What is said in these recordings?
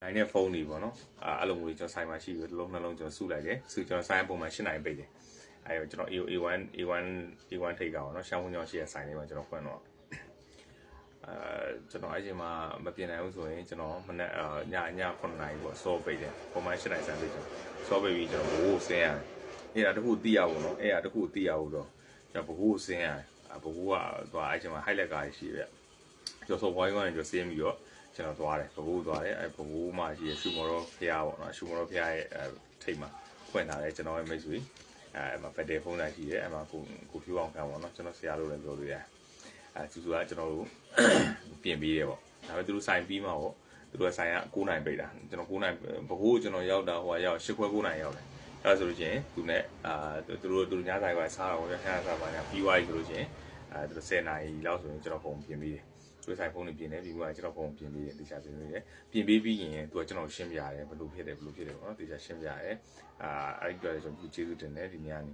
အဲ့နဲ့ဖုန်းတွေပေါ့နော်အဲ့လိုမျိုးကျွန်တော်ဆိုင်မှာရှိပြီးလုံးနှလုံးကျွန်တော်စုလိုက်တယ်စုကျွန်တော်ဆိုင်ပုံမှန်8နိုင်ပိတ်တယ်အဲ့တော့ကျွန်တော် A1 ထိတ်ကောနော်ရှမ်းဝန်ကြောင့်ရှိရဆိုင်လေးမှာကျွန်တော်ဖွင့်တော့ကျွန်တော်အဲ့ချိန်မှာမပြင်နိုင်ဘူးဆိုရင်ကျွန်တော်မနေ့ည9နာရီပေါ့စောပိတ်တယ်ပုံမှန်8နိုင်ဆိုင်ပိတ်ကျွန်တော်စောပိတ်ပြီးကျွန်တော်ဘိုးဆင်းရတယ်အဲ့ဒါတခုသိရဘူးနော်အဲ့ဒါတခုသိရဘူးတော့ကျွန်တော်ဘိုးဆင်းရတယ်ဘိုးကသွားအဲ့ချိန်မှာ highlight ကားရှိတယ်ကျွန်တော်စော်ဘွားကနေကျွန်တော်ဆင်းပြီးတော့ကျွန်တော်သွားတယ်ဘိုးသွားတယ်အဲ့ဘိုးမှရှိရရှူမော်တော့ဖျားပေါ့နော်ရှူမော်တော့ဖျားရဲ့ထိတ်မှာဖွင့်လာတယ်ကျွန်တော်ရဲ့မိတ်ဆွေအဲ့မှာဖက်တယ်ဖုန်းတိုင်းရှိတယ်အဲ့မှာကိုဖြူအောင်ခံပေါ့နော်ကျွန်တော်ဆရာလို့လည်းပြောလို့ရတယ်ကျူကကျွန်တော်တို့ပြင်ပေးတယ်ပေါ့ဒါပေမဲ့သူတို့ဆိုင်ပြီးမှပေါ့သူတို့ဆိုင်က9နိုင်ပိတ်တာကျွန်တော်9နိုင်ဘကိုးကျွန်တော်ရောက်တာဟိုကရောက်10ခွဲ9နိုင်ရောက်တယ်အဲ့ဒါဆိုလို့ရှိရင်သူနဲ့သူတို့ညဆိုင်ကစားတော့ဗျာခဏစားပါညာပြီးသွားပြီဆိုလို့ရှိရင်သူတို့10နိုင်လောက်ဆိုရင်ကျွန်တော်ဖုန်းပြင်ပေးတယ်သူဆိုင်ဖုန်းတွေပြင်တယ်ပြီးမှကျွန်တော်ဖုန်းပြင်ပေးတယ်တခြားပြင်ပေးတယ်ပြင်ပေးပြီးရင်သူကကျွန်တော်ရှင်းပြရတယ်ဘယ်လိုဖြစ်တယ်ပေါ့နော်တခြားရှင်းပြရတယ်အဲ့ဒီတော့ကျွန်တော်ကျေးဇူးတင်တယ်ဒီညန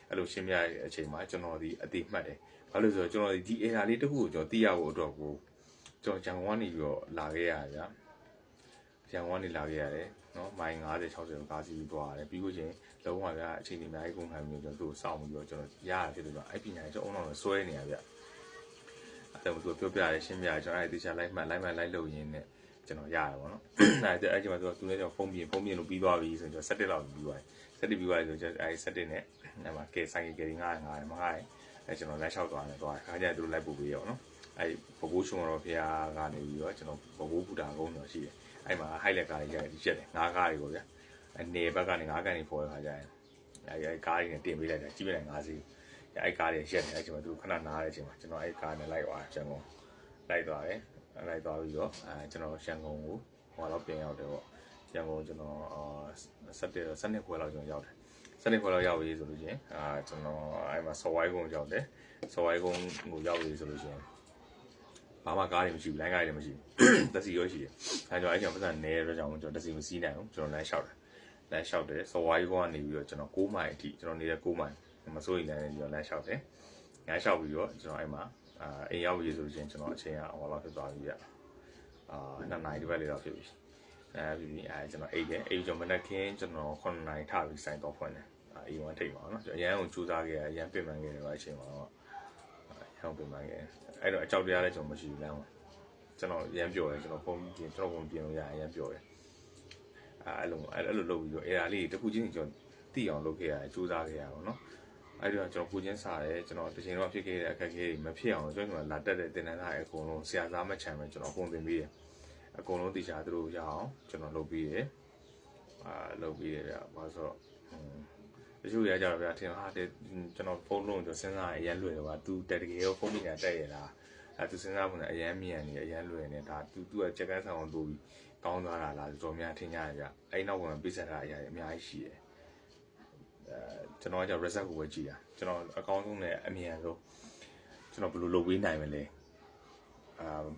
ေအဲ့လိုရှင်းပြရတဲ့အချိန်မှာကျွန်တော်ဒီအတိမှတ်တယ်ဘာလို့ဆိုတော့ကျွန်တော်ဒီ area လေးတစ်ခုကိုကျွန်တော်သိရဖို့အတွက်ကိုကျွန်တော်ဂျန်ကနေပြီးတော့လာခဲ့ရဗျာဂျန်ကနေလာခဲ့ရတယ်နော်မိုင်50 60ကိုကားစီးပြီးသွားရတယ်ပြီးလို့ချင်းလုံးဝဗျာအချိန်ကြီးအများကြီးကုန်ခံပြီးကျွန်တော်သူ့ကိုစောင့်ပြီးတော့ကျွန်တော်ရရဖြစ်တယ်ဆိုတော့အဲ့ပညာရေးကျွန်တော်အုံအောင်ဆွဲနေရဗျာအဲ့တော့သူပြောပြရတယ်ရှင်းပြရတယ်ကျွန်တော်အဲ့ဒီတခြားလိုက်လို့ရင်းနဲ့ကျွန်တော်ရရပါတော့အဲ့ဒီမှာသူလည်းကျွန်တော်ဖုန်းပြင်လို့ပြီးသွားပြီဆိုရင်ကျွန်တော်17လောက်ပြီးသွားတယ်17ပြီးသွားပြီဆိုကျွန်တော်အဲ့17နဲ့အဲ့မှာကဲဆိုင်ကယ်ငါးမငါးအဲ့ကျွန်တော်လမ်းလျှောက်သွားတယ်ခါကျရင်သူတို့လိုက်ပို့ပေးရောနော်အဲ့ဘဘိုးရှုံတော်ဖျားကနေပြီးတော့ကျွန်တော်ဘဘိုးပူတာကုန်းတော်ရှိတယ်အဲ့မှာ highlight ကားတွေရိုက်ဒီချက်တယ်ငါးကားတွေပေါ့ဗျာအနေဘက်ကနေငါးကန်တွေပေါ်တဲ့ခါကျရင်အဲ့ကားတွေနဲ့တင်ပေးလိုက်တယ်ကြီးပြလိုက်50အဲ့ကားတွေရက်တယ်အဲ့ချိန်မှာသူခဏနားတဲ့အချိန်မှာကျွန်တော်အဲ့ကားနဲ့လိုက်သွားရှန်ကုန်လိုက်သွားတယ်လိုက်သွားပြီးတော့ကျွန်တော်ရှန်ကုန်ကိုဟိုတော့ပြန်ရောက်တယ်ပေါ့ရှန်ကုန်ကျွန်တော်12ခွဲလောက်ကျွန်တော်ရောက်တယ်12ခွဲလောက်ရောက်ပြီဆိုလို့ချင်းကျွန်တော်အဲ့မှာစော်ဝိုင်းကုန်းရောက်တယ်စော်ဝိုင်းကုန်းကိုရောက်ပြီဆိုလို့ချင်းဘာမှကားတွေမရှိဘူးလိုင်းကားတွေမရှိဘူးတက်စီရောရှိတယ်အဲကြောင့်အဲ့ကြောင့်ပတ်စံနေရတော့ကြောင့်ကျွန်တော်တက်စီမစီးနိုင်ဘူးကျွန်တော်လမ်းလျှောက်တယ်စော်ဝိုင်းကုန်းကနေပြီးတော့ကျွန်တော်9မိုင်အထိကျွန်တော်နေတဲ့9မိုင်မစိုးရိမ်လည်းကျွန်တော်လမ်းလျှောက်တယ်လမ်းလျှောက်ပြီးတော့ကျွန်တော်အဲ့မှာအိမ်ရောက်ပြီဆိုလို့ချင်းကျွန်တော်အချိန်ကဟောလောက်ဖြစ်သွားပြီဗျ2နာရီတပတ်လေးတော့ဖြစ်ပြီပြီးကျွန်တော်အိတ်ကျွန်တော်မနက်ခင်းကျွန်တော်9နာရီထပြီးစိုင်းတော့ဖွင့်တယ်A1 ထိတ်ပါနော်အရန်ကိုစူးစမ်းခဲ့ရအရန်ပြင်ပန်းခဲ့တယ်အချိန်မှာတော့ဟောင်းပြင်ပန်းခဲ့အဲ့တော့အကြောက်တရားလည်းကျွန်တော်မရှိဘူးလမ်းမှာကျွန်တော်ရမ်းပြောတယ်ကျွန်တော်ဖုန်းပြင်လို့ရရမ်းပြောတယ်အဲ့လိုလုပ်ပြီးတော့အဲ့ဒါလေးတစ်ခုချင်းကျွန်တော်သိအောင်လုပ်ခဲ့ရတယ်စူးစမ်းခဲ့ရပါတော့အဲ့တော့ကျွန်တော်ကိုချင်းစားတယ်ကျွန်တော်တစ်ချိန်တော့ဖြစ်ခဲ့တဲ့အခက်အခဲတွေမဖြစ်အောင်ကျွန်တော်လာတက်တဲ့တင်တန်းသားအကုန်လုံးဆရာသားမချမ်းပဲကျွန်တော်ပုံသင်ပေးတယ်အကုန်လုံးတေချာသူတို့ရအောင်ကျွန်တော်လုပ်ပေးတယ်လုပ်ပေးတယ်ဗျာဘာလို့ဆိုတော့တချို့ရကြတော့ဗျာထင်ကျွန်တော်ဖုန်းလုံးကျွန်တော်စဉ်းစားအရန်လွယ်တယ်ကွာ तू တက်တကယ်ရောဖုန်းပညာတက်ရလားသူစဉ်းစားဖို့လည်းအရန်မြန်နေအရန်လွယ်နေဒါ तू ကချက်ကန်းဆောင်အောင်လုပ်ပြီးကောင်းသွားတာလားတော်များထင်ကြရဗျာအဲ့နောက်ဝင်ပြစ်ဆက်တာအရာအများကြီးရှိတယ်ကျွန်တော်က result ကိုပဲကြည့်တာကျွန်တော်အကောင်းဆုံးနဲ့အမြန်ဆုံးကျွန်တော်ဘယ်လိုလုပ်ပေးနိုင်မလဲ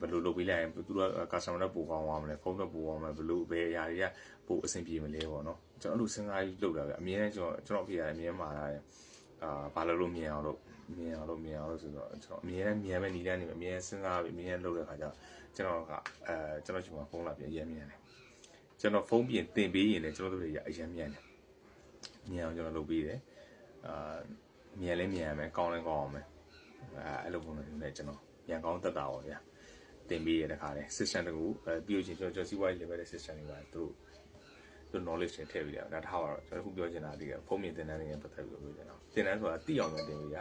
ဘယ်လိုလုပ်ပေးလိုက်ရင်သူတို့က customer နဲ့ပို့ကောင်းသွားမလဲဖုန်းနဲ့ပို့ကောင်းမလဲဘယ်လိုပဲအရာတွေကပို့အဆင်ပြေမလဲပေါ့နော်ကျွန်တော်အဲ့လိုစဉ်းစားပြီးလုပ်တာပဲအမြဲတမ်းကျွန်တော်ဖေးရတယ်အမြဲမှားရတယ်ဘာလို့မြင်အောင်လို့ဆိုတော့ကျွန်တော်အမြဲတမ်းမြန်မဲ့နီးလန်းနေအမြဲစဉ်းစားပြီးအမြဲလုပ်တဲ့ခါကျကျွန်တော်ကကျွန်တော်ချိန်မှာဖုန်းလာပြီးအရင်မြန်တယ်ကျွန်တော်ဖုန်းပြင်တင်ပေးရင်လည်းကျွန်တော်တို့တွေအရင်မြန်တယ်မြန်အောင်ကျွန်တော်လုပ်ပေးတယ်မြန်လဲမြန်ရမယ်ကောင်းလဲကောင်းအောင်မယ်အဲ့လိုပုံစံနဲ့ကျွန်တော်မြန်ကောင်းတက်တာပါဗျာတင်ပေးရတဲ့ခါလဲ system တကူပြီးလို့ချင်းကျွန်တော်စီးပွားရေး level တဲ့ system တွေပါသူတို့ knowledge တွေထည့်ပြီးတယ်ဒါထားပါတော့ကျွန်တော်ခုပြောချင်တာဒီကဖုန်းမြင်တင်တန်းတွေပတ်သက်ပြီးပြောချင်တာတင်တန်းဆိုတာတိအောင်တင်ပေးရ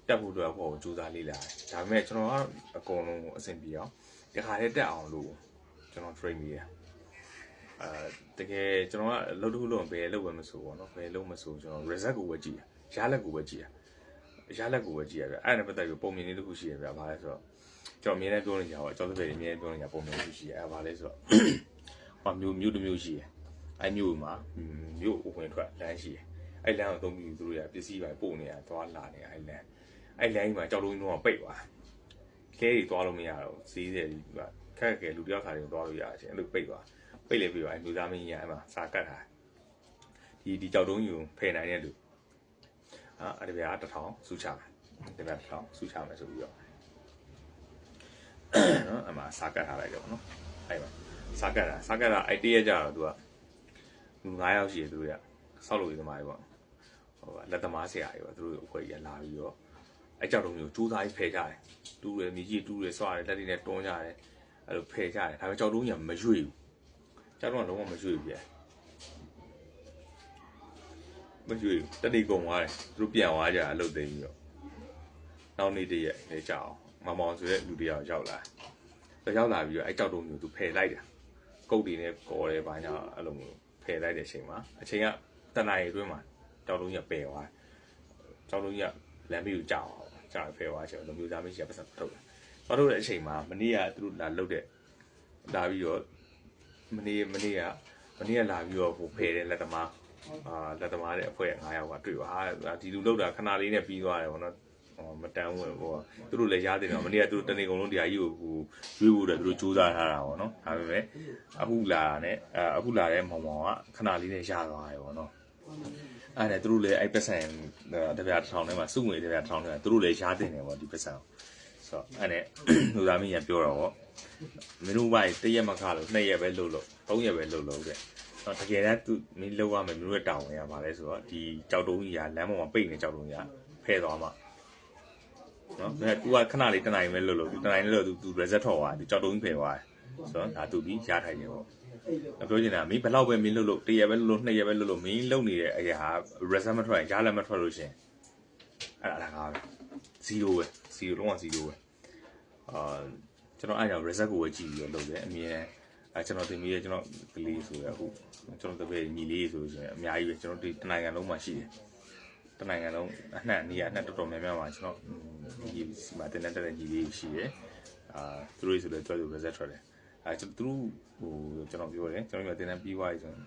တက်ဖို့အတွက်ဟိုစူးစမ်းလေ့လာတယ်ဒါပေမဲ့ကျွန်တော်ကအကုန်လုံးအဆင်ပြေအောင်ဒီခါလေးတက်အောင်လို့ကျွန်တော် train ပေးရတကယ်ကျွန်တော်ကလှုပ်လို့ဘယ်လှုပ်ပဲမဆိုပေါ့နော်ဘယ်လှုပ်မဆိုကျွန်တော် result ကိုပဲကြည့်ရလက်ကိုပဲကြည့်ရအဲ့ဒါနဲ့ပတ်သက်ပြီးပုံမြင်လေးတစ်ခုရှိရဗျာဘာလဲဆိုတော့ကျွန်တော်အမြဲတမ်းပြောနေကြပါအကျော်သပေအမြဲပြောနေကြပုံမြင်လေးရှိရအဲ့ဘာလဲဆိုတော့ဟောမျိုးတစ်မျိုးရှိရအဲ့မျိုးမှာမျိုးဝင်ထွက်လမ်းရှိရအဲ့လမ်းကိုသုံးပြီးသူတို့ရပစ္စည်းပဲပို့နေတာသွားလာနေအဲ့လမ်းကြီးမှာကြောက်လုံးတော့ပိတ်သွားခဲတွေသွားလို့မရတော့ဈေးတယ်ကခက်ခဲလူတယောက်ခါတွေသွားလို့ရချင်းအဲ့လိုပိတ်လေပြီးတော့အဲ့မျိုးသားမင်းကြီးအဲ့မှာစာကတ်တာဒီကြောက်တုံးယူဖယ်နိုင်တဲ့လူအဲ့ဒီဗျာ1000စုချမယ်ဒီဗျာ1000စုချမယ်ဆိုပြီးတော့နော်အမှစာကတ်ထားလိုက်တယ်ပေါ့နော်အဲ့ပါ စားကတ်တာအဲ့တရက်ကြတော့သူကလူ9ယောက်ရှိတယ်သူတို့ကဆောက်လို့ရသမားတွေပေါ့ဟိုလက်သမားဆရာတွေပေါ့သူတို့အဖွဲ့ကြီးလာပြီးတော့အဲ့ကြောက်တုံးမျိုးစူးစားပြီးဖယ်ကြတယ်တူးတယ်မြေကြီးတူးတယ်ဆွားတယ်လက်တွေနဲ့တွန်းကြတယ်အဲ့လိုဖယ်ကြတယ်ဒါပေမဲ့ကြောက်တုံးကြီးမရွေ့ဘူးကြောက်တုံးကလုံးဝမရွေ့ဘူးပြမရွေ့ဘူးတတိကုံသွားတယ်သူတို့ပြန်သွားကြအလုပ်သိမ်းပြီးတော့နောက်နေ့တရက်နေကြအောင်မောင်ဆိုတဲ့လူတယောက်ရောက်လာပြီးတော့အဲ့ကြောက်တုံးမျိုးသူဖယ်လိုက်တယ်ကုတ်တွေနဲ့ကော်တယ်ဘာညာအဲ့လိုမျိုးဖယ်လိုက်တဲ့အချိန်မှာအချိန်ကတနင်္လာရီအတွင်းမှာကြောက်တုံးကြီးပယ်သွားကြောက်တုံးကြီးလမ်းဘေးကိုကြောက်ဖယ်သွားချင်လူမျိုးသားမရှိရပတ်စံထုတ်တယ်။ထုတ်တဲ့အချိန်မှာမနေ့ကသူတို့လာပြီးတော့မနေ့ကလာပြီးတော့ဟိုဖယ်တဲ့လက်သမားတဲ့အဖွဲ့9ယောက်ကတွေ့ပါဒီလူလောက်တာခဏလေးနဲ့ပြီးသွားတယ်ဗောနော်မတန်းဘူးဟိုသူတို့လည်းရားတယ်တော့မနေ့ကသူတို့တနေကုန်လုံးတရားကြီးကိုဟိုရွေးဖို့တယ်သူတို့စူးစမ်းထားတာဗောနော်ဒါပေမဲ့အခုလာတဲ့မောင်ကခဏလေးနဲ့ရသွားတယ်ဗောနော်အဲ့ဒါသူတို့လည်းအဲ့ပတ်စံတပြားတစ်ထောင်ထဲမှာစုငွေတပြားတစ်ထောင်ထဲမှာသူတို့လည်းရားတင်တယ်ဗောဒီပတ်စံဆိုတော့အဲ့နဲ့လူသားမင်းရပြောတော့ဗောမင်းတို့ဘာတရက်မခလို့2ရက်ပဲလှုပ်3ရက်ပဲလှုပ်တဲ့တကယ်တမ်းသူမင်းလှုပ်ရမယ်မင်းတို့တောင်းရပါလဲဆိုတော့ဒီကြောက်တုံးကြီးကလမ်းပေါ်မှာပိတ်နေကြောက်တုံးကြီးဖဲသွားမှာနော်ဒါ तू ကခဏလေးတနိုင်ပဲလှုပ်တနိုင်လည်း तू reset ထော်သွားတယ်ကြောက်တုံးကြီးဖဲသွားတယ်ဆိုတော့ဒါ तू ပြီးရားထိုင်နေပေါ့ပြောချင်တာမင်းဘယ်လောက်ပဲမင်းလှုပ်1ရက်ပဲလှုပ်2ရက်ပဲလှုပ်မင်းလှုပ်နေတဲ့အရာ reset မထွက်ရင်ရားလည်းမထွက်လို့ရှင်အဲ့ဒါကားပဲ0ပဲ0လုံးဝ0ပဲကျွန်တော်အဲ့ကြောင့် reset ကိုပဲကြည့်ပြီးတော့လုပ်တယ်အမြင်ကျွန်တော်တင်ပြီးကျွန်တော်ကလေးဆိုရအခုကျွန်တော်တပည့်ညီလေးဆိုရင်အများကြီးပဲကျွန်တော်ဒီတနိုင်ငံလုံးမှာရှိတယ်တနိုင်ငံလုံးအနှံ့နေရအနှံ့တော်တော်များများမှာကျွန်တော်ညီစီမှာတင်တဲ့ညီလေးရှိတယ်သူတို့ဆိုလည်းတော်တော် reset ထွက်တယ်ကျွန်တော်သူတို့ဟိုကျွန်တော်ပြောတယ်ကျွန်တော်ကတင်ပြီးွားပြီဆိုရင်